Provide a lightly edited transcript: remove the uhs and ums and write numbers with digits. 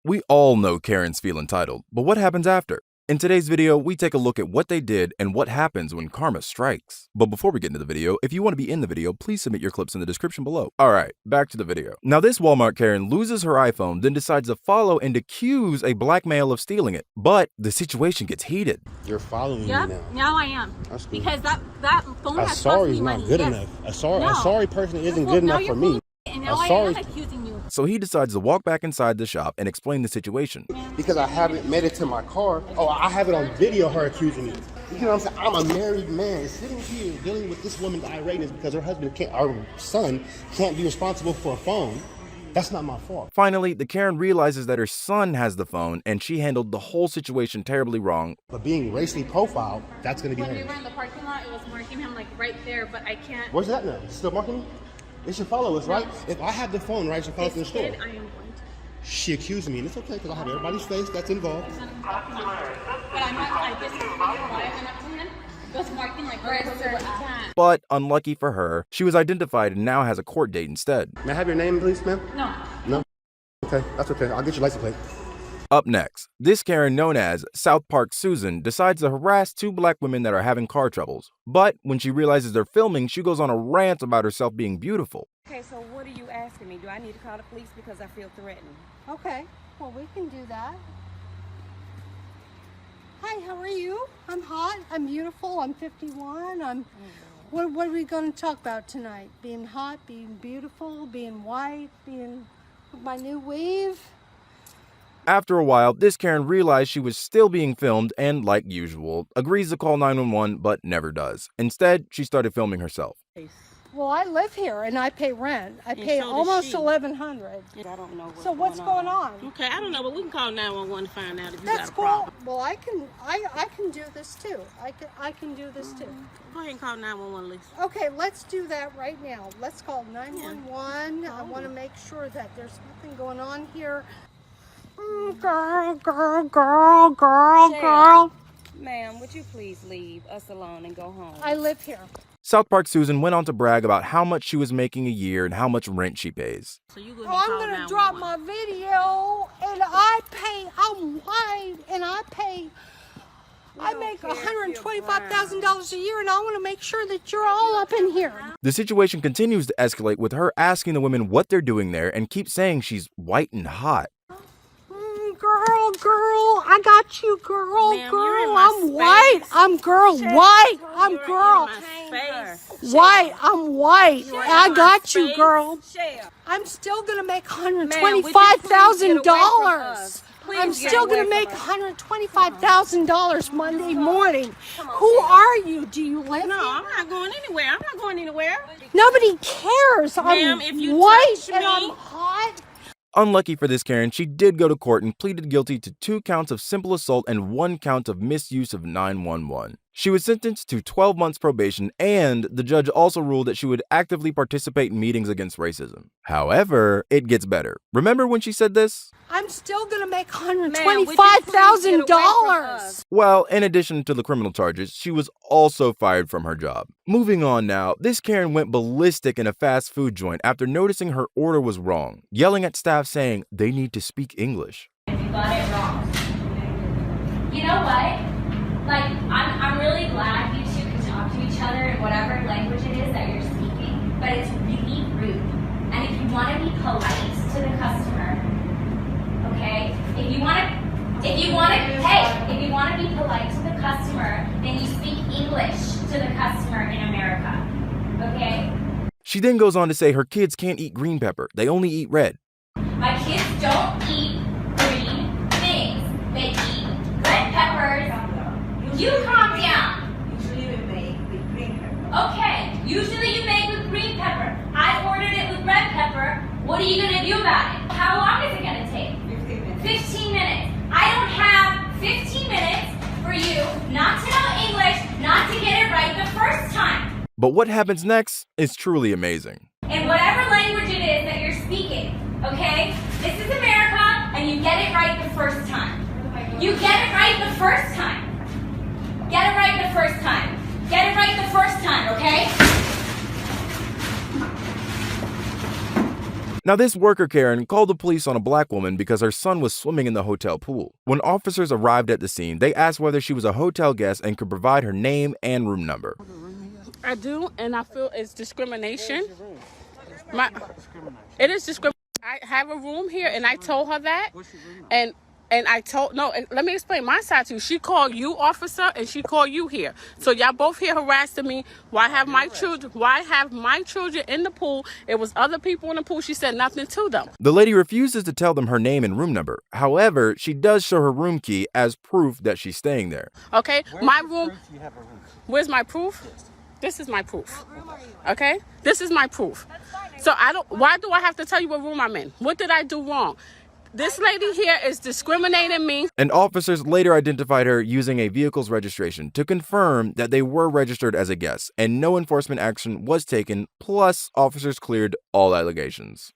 We all know Karens feel entitled, but what happens after? In today's video, we take a look at what they did and what happens when karma strikes. But before we get into the video, if you want to be in the video, please submit your clips in the description below. Alright, back to the video. Now this Walmart Karen loses her iPhone, then decides to follow and accuse a black male of stealing it. But the situation gets heated. You're following me now. Now I am. That's good. Because that phone has sorry cost is me not money. good Yes. enough. A No. sorry person isn't good Now enough you're for me. And now I am accusing you. So he decides to walk back inside the shop and explain the situation. Because I haven't made it to my car. Oh, I have it on video, her accusing me. You know what I'm saying? I'm a married man sitting here dealing with this woman's irateness because her husband can't, our son can't be responsible for a phone. That's not my fault. Finally, the Karen realizes that her son has the phone and she handled the whole situation terribly wrong. But being racially profiled, that's going to be When we her. were in the parking lot, it was marking him like right there, but I can't. Where's that now? It's still marking me? It should follow us, right? If I have the phone, right, it should follow us in the store. I am going to. She accused me, and it's okay because I have everybody's face that's involved. But I'm not like this. When I went up to him, it was marking like right where we're at. But unlucky for her, she was identified and now has a court date instead. May I have your name, please, ma'am? No. No? Okay, that's okay. I'll get your license plate. Up next, this Karen known as South Park Susan decides to harass two black women that are having car troubles. But when she realizes they're filming, she goes on a rant about herself being beautiful. Okay, so what are you asking me? Do I need to call the police because I feel threatened? Okay, well, we can do that. Hi, how are you? I'm hot, I'm beautiful, I'm 51, What are we going to talk about tonight? Being hot, being beautiful, being white, being my new weave? After a while, this Karen realized she was still being filmed and, like usual, agrees to call 911 but never does. Instead, she started filming herself. Well, I live here and I pay rent. I pay so does almost she. $1,100. I don't know What's going on? Okay, I don't know, but we can call 911 to find out if you That's got a cool. problem. Well, I can do this too. I can do this too. Go ahead and call 911, Lisa. Okay, let's do that right now. Let's call 911. I want to make sure that there's nothing going on here. Girl. Ma'am, would you please leave us alone and go home? I live here. South Park Susan went on to brag about how much she was making a year and how much rent she pays. So you gonna I'm going to drop my video and I'm white and I make $125,000 a year and I want to make sure that you're all up in here. The situation continues to escalate with her asking the women what they're doing there and keeps saying she's white and hot. Girl, I got you, girl. I'm white. I'm white. I'm white. I'm white. I got you, girl. I'm still gonna make $125,000. I'm still gonna make $125,000 Monday morning. Who are you? Do you live here? No, I'm not going anywhere. Nobody cares. I'm if you white touch and me- I'm hot. Unlucky for this Karen, she did go to court and pleaded guilty to 2 counts of simple assault and 1 count of misuse of 911. She was sentenced to 12 months probation, and the judge also ruled that she would actively participate in meetings against racism. However, it gets better. Remember when she said this? I'm still gonna make $125,000. $125,000. Well, in addition to the criminal charges, she was also fired from her job. Moving on now, this Karen went ballistic in a fast food joint after noticing her order was wrong, yelling at staff saying they need to speak English. You got it wrong. You know what? Like, I'm really glad you two can talk to each other in whatever language it is that you're speaking, but it's really rude. And if you want to be polite to the customer, okay? If you want to be polite to the customer, then you speak English to the customer in America, okay? She then goes on to say her kids can't eat green pepper, they only eat red. My kids don't eat green things. They eat red peppers. You calm down. Usually we make with green pepper. Okay, usually you make with green pepper. I ordered it with red pepper. What are you going to do about it? How long is it going to take? 15 minutes. 15 minutes. I don't have 15 minutes for you not to know English, not to get it right the first time. But what happens next is truly amazing. In whatever language it is that you're speaking, okay? This is America, and you get it right the first time. You get it right the first time. Get it right the first time. Get it right the first time, okay? Now, this worker Karen called the police on a black woman because her son was swimming in the hotel pool. When officers arrived at the scene, they asked whether she was a hotel guest and could provide her name and room number. I do, and I feel it's discrimination. It is discrimination. I have a room here, and I told her that, and I told let me explain my side to you. She called you, officer, and she called you here. So y'all both here harassing me. Why have my children in the pool? It was other people in the pool. She said nothing to them. The lady refuses to tell them her name and room number. However, she does show her room key as proof that she's staying there. Okay, my room. Where's my proof? This is my proof. Okay, this is my proof. So why do I have to tell you what room I'm in? What did I do wrong? This lady here is discriminating me. And officers later identified her using a vehicle's registration to confirm that they were registered as a guest, and no enforcement action was taken, plus officers cleared all allegations.